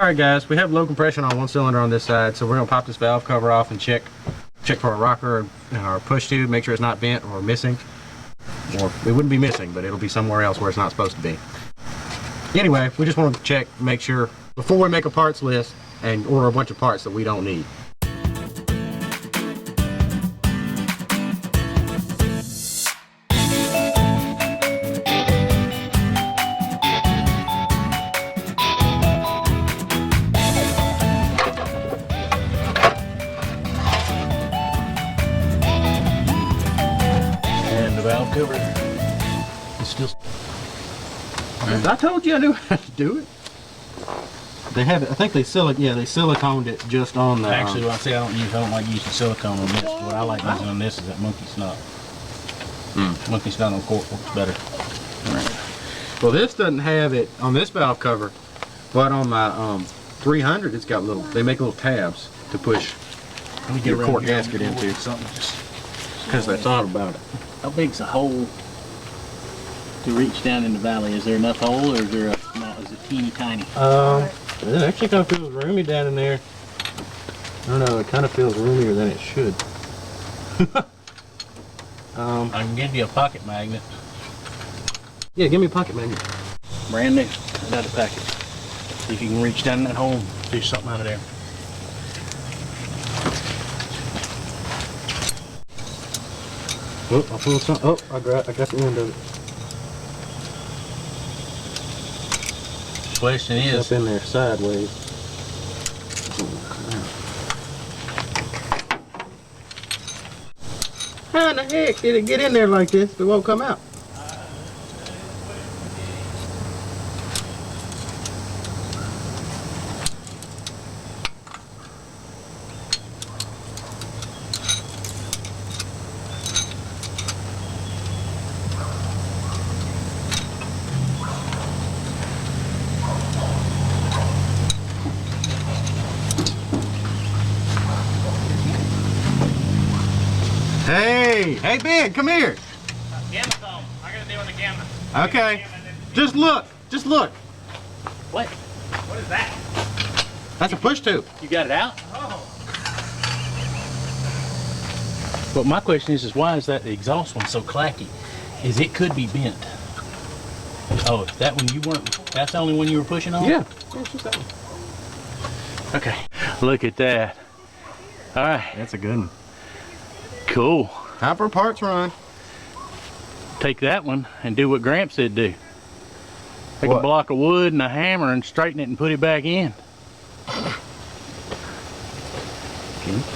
Alright guys, we have low compression on one cylinder on this side, so we're going to pop this valve cover off and check for a rocker and our push tube, make sure it's not bent or missing. Or it wouldn't be missing, but it'll be somewhere else where it's not supposed to be. Anyway, we just want to check, make sure before we make a parts list and order a bunch of parts that we don't need. Valve cover is still. I told you I knew how to do it. They have it. I think they siliconed it just on the. Actually, what I say I don't like using silicone on this. What I like using on this is that monkey snot. Monkey snot on cork works better. All right. Well, this doesn't have it on this valve cover, but on my 300, it's got little. They make little tabs to push your cork gasket into. Because they thought about it. How big's the hole to reach down in the valley? Is there enough hole, or is there is it teeny tiny? It actually kind of feels roomy down in there. I don't know, it kind of feels roomier than it should. I can give you a pocket magnet. Yeah, give me a pocket magnet. Brand new, out of packet. See if you can reach down in that hole and fish something out of there. Oh, I pulled some. Oh, I got the end of it. The question is, up in there sideways. How in the heck did it get in there like this if it won't come out? Hey Ben, come here. Gamma's on. I gotta deal with the gamma. Okay. Just look. Just look. What? What is that? That's a push tube. You got it out? Oh. But my question is why is that the exhaust one so clacky? Is it could be bent. Oh, that one you weren't, that's the only one you were pushing on? Yeah. It's just that one. Okay. Look at that. All right. That's a good one. Cool. Time for a parts run. Take that one and do what Gramps said do. Take What? a block of wood and a hammer and straighten it and put it back in.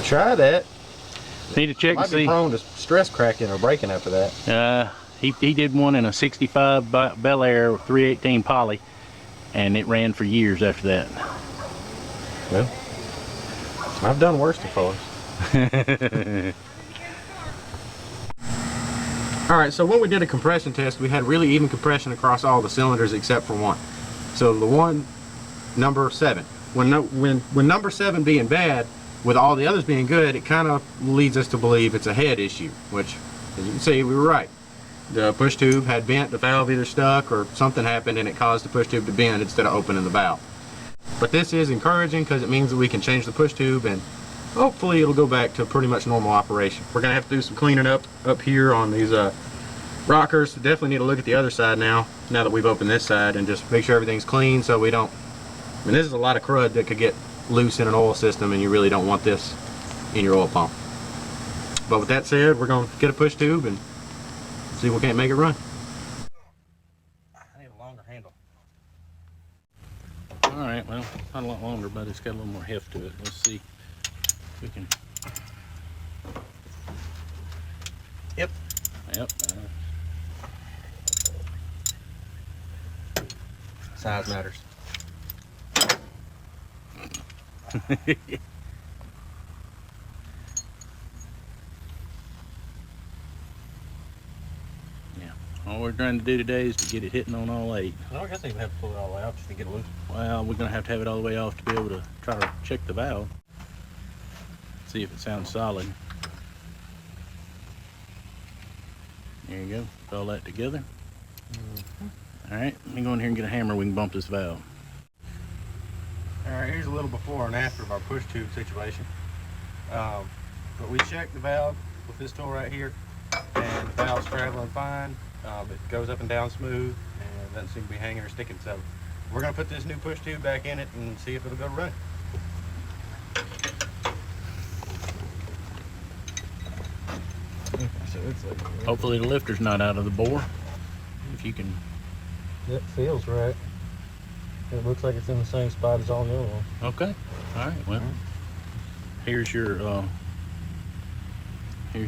Try that. Need to check Might and see. be prone to stress cracking or breaking after that. He did one in a 65 Bel Air 318 poly, and it ran for years after that. Well, I've done worse before. Alright, so when we did a compression test, we had really even compression across all the cylinders except for one. So the one, number 7. When number 7 being bad, with all the others being good, it kind of leads us to believe it's a head issue, which, as you can see, we were right. The push tube had bent, the valve either stuck or something happened and it caused the push tube to bend instead of opening the valve. But this is encouraging because it means that we can change the push tube and hopefully it'll go back to pretty much normal operation. We're going to have to do some cleaning up here on these rockers. Definitely need to look at the other side now that we've opened this side, and just make sure everything's clean so we don't, I mean, this is a lot of crud that could get loose in an oil system and you really don't want this in your oil pump. But with that said, we're going to get a push tube and see if we can't make it run. I need a longer handle. Alright, well, not a lot longer, but it's got a little more heft to it. Let's see if we can. Yep. Yep. Size matters. Yeah. All we're trying to do today is to get it hitting on all 8. I don't guess I even have to pull it all the way out just to get it loose. Well, we're going to have it all the way off to be able to try to check the valve. See if it sounds solid. There you go. Put all that together. All right, let me go in here and get a hammer. We can bump this valve. Alright, here's a little before and after of our push tube situation. But we checked the valve with this tool right here, and the valve's traveling fine. It goes up and down smooth, and doesn't seem to be hanging or sticking. So we're going to put this new push tube back in it and see if it'll go running. So it's like, Hopefully the lifter's not out of the bore. If you can. it feels right. It looks like it's in the same spot as all the other ones. Okay. All right. Well, here's your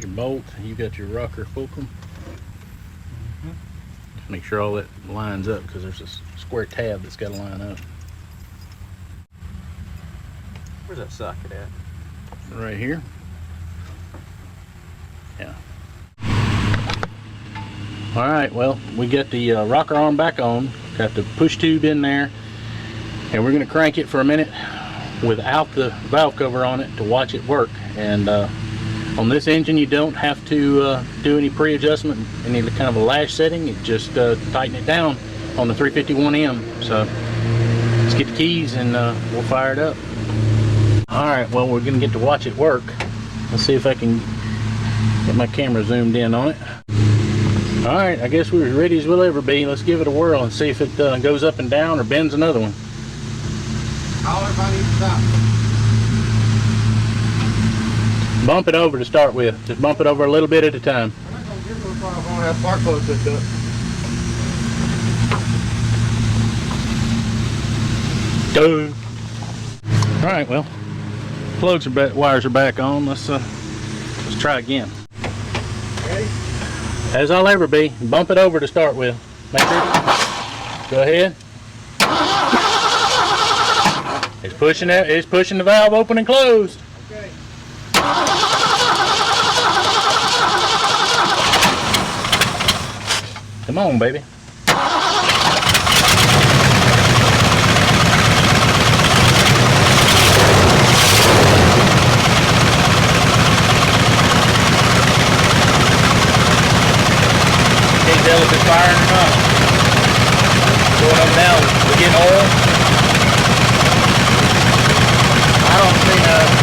bolt. You got your rocker fulcrum. Just make sure all that lines up, because there's a square tab that's got to line up. Where's that socket at? Right here. Yeah. All right. Well, we got the rocker arm back on. Got the push tube in there, and we're going to crank it for a minute without the valve cover on it to watch it work. And on this engine, you don't have to do any pre-adjustment, any kind of a lash setting. You just tighten it down on the 351M. So let's get the keys and we'll fire it up. All right, well, we're gonna get to watch it work. Let's see if I can get my camera zoomed in on it. All right, I guess we're as ready as we'll ever be. Let's give it a whirl and see if it goes up and down or bends another one. All everybody needs to stop. Bump it over to start with. Just bump it over a little bit at a time. I'm not going to give it a fire. I'm going to have spark plugs hooked up. Go. All right, well, plugs are back, wires are back on. Let's try again. Ready? As I'll ever be. Bump it over to start with. Make sure. Go ahead. It's pushing it. It's pushing the valve open and closed. Okay. Come on, baby. Can't tell if it's firing or not. Going up now, we're getting oil. I don't see nothing.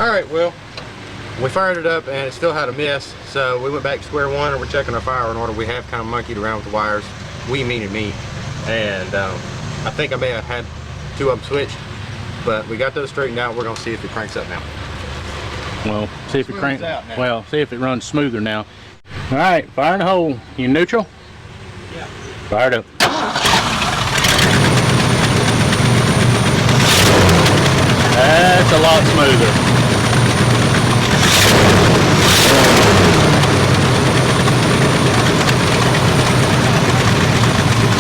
Alright, well, we fired it up and it still had a miss, so we went back to square one and we're checking our firing order. We have kind of monkeyed around with the wires, we meaning me, and I think I may have had two of them switched, but we got those straightened out. We're going to see if it cranks up now. Well, see if it cranks out now. Well, see if it runs smoother now. All right, fire in the hole. You neutral? Yeah. Fire it up. That's a lot smoother.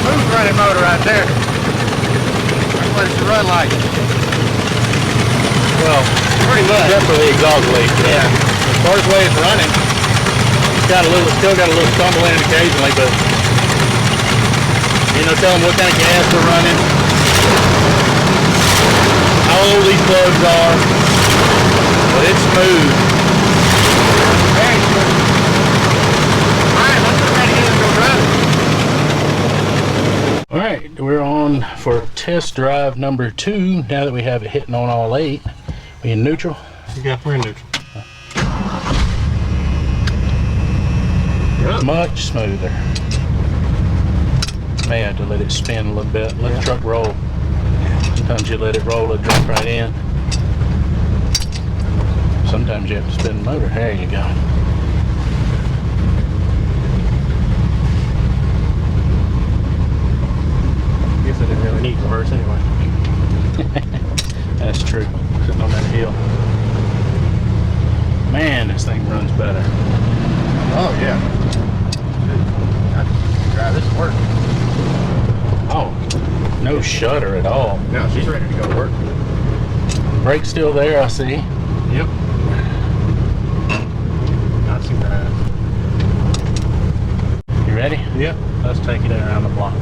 Smooth running motor right there. That's what it should run like. Well, Pretty much. except for the exhaust leak. Yeah. As far as the way it's running, it's got a little, still got a little stumble in it occasionally, but you know, tell them what kind of gas we're running, how old these plugs are, but it's smooth. Very smooth. Alright, let's get ready to get it go running. All right, we're on for test drive number 2. Now that we have it hitting on all 8, we in neutral. Yeah, we're in neutral. Much smoother. May have to let it spin a little bit. Let the truck roll. Sometimes you let it roll, it'll drop right in. Sometimes you have to spin the motor. There you go. Guess I didn't really need reverse anyway. That's true. Sitting on that hill. Man, this thing runs better. Oh yeah. Drive this to work. Oh, no shudder at all. No, she's ready to go to work. Brake's still there, I see. Yep. Not too bad. You ready? Yep. Let's take it around the block.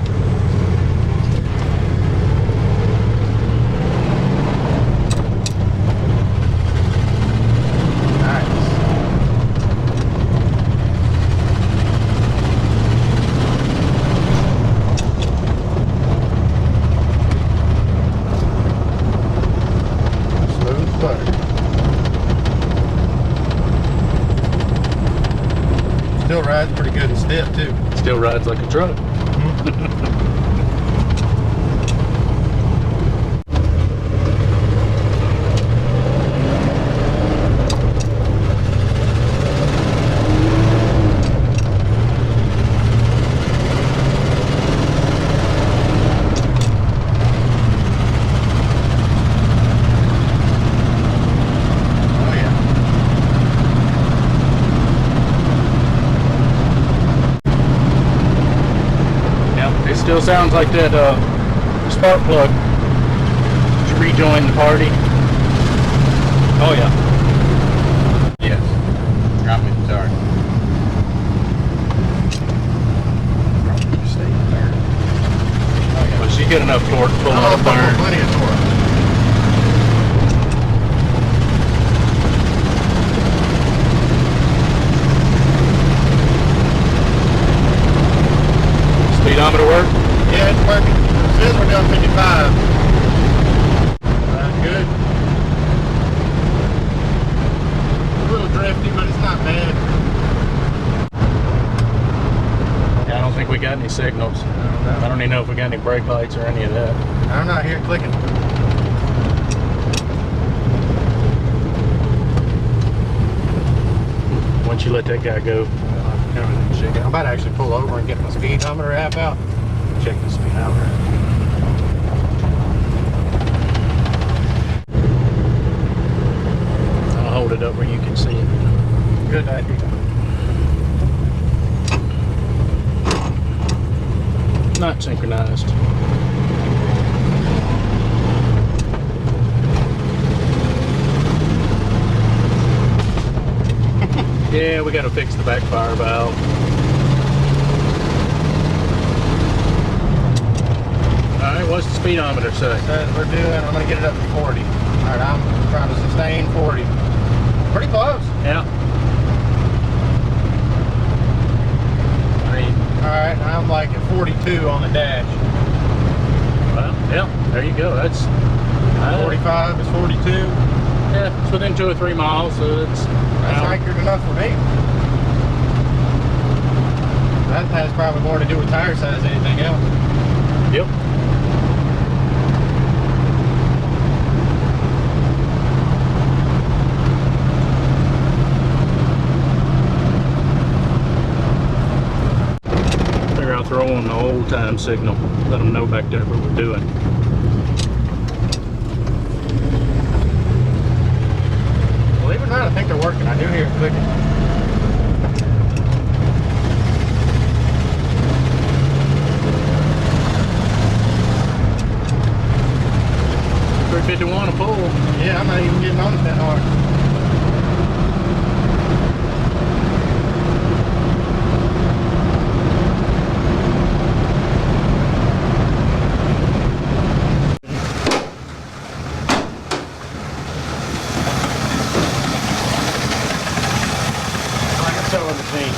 Alright, rides pretty good and stiff too. Still rides like a truck. Still sounds like that spark plug to rejoin the party. Oh yeah. Yes. Got me sorry. Stay there. Oh yeah. Well, she get enough torque to pull on a burn. Plenty of torque. Speedometer work? Yeah, it's working. It says we're doing 55. That's good. A little drifty, but it's not bad. Yeah, I don't think we got any signals. I don't even know if we got any brake lights or any of that. I'm not here clicking. Once you let that guy go. I'm about to actually pull over and get my speedometer app out. Check the speedometer. I'll hold it up where you can see it. Good idea. Not synchronized. Yeah, we got to fix the backfire valve. All right, what's the speedometer say? I'm going to get it up to 40. All right, I'm trying to sustain 40. Pretty close. Yeah. All right, I'm like at 42 on the dash. Well, yeah, there you go. That's 45 is 42. Yeah, it's within 2 or 3 miles, so it's accurate enough for me. That has probably more to do with tire size than anything else. Yep. Figure I'll throw on the old time signal, let them know back there what we're doing. Believe it or not, I think they're working. I do hear it clicking. $351 a pull. Yeah, I'm not even getting on it that hard. Sewing machine.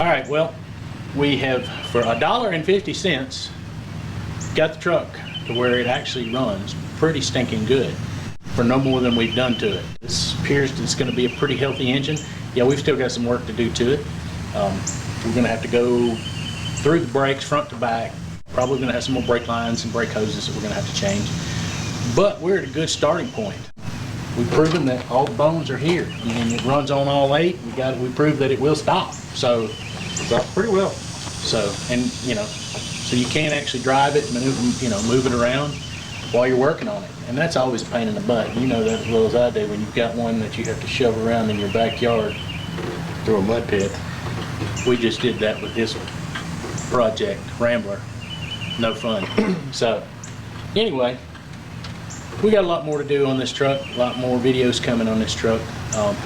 All right, well, we have, for $1.50, got the truck to where it actually runs pretty stinking good for no more than we've done to it. This appears it's going to be a pretty healthy engine. Yeah, we've still got some work to do to it. We're going to have to go through the brakes front to back. Probably going to have some more brake lines and brake hoses that we're going to have to change. But we're at a good starting point. We've proven that all the bones are here, and it runs on all 8. We proved that it will stop. So Stops pretty well. So, and so you can actually drive it, move it around while you're working on it. And that's always a pain in the butt. You know that as well as I do when you've got one that you have to shove around in your backyard through a mud pit. We just did that with this project, Rambler. No fun. So, anyway, we got a lot more to do on this truck, a lot more videos coming on this truck.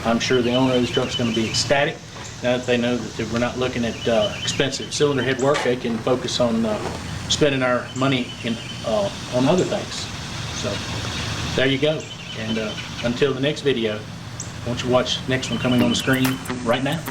I'm sure the owner of this truck is going to be ecstatic now that they know that we're not looking at expensive cylinder head work. They can focus on spending our money on other things. So there you go. And until the next video, why don't you watch the next one coming on the screen right now.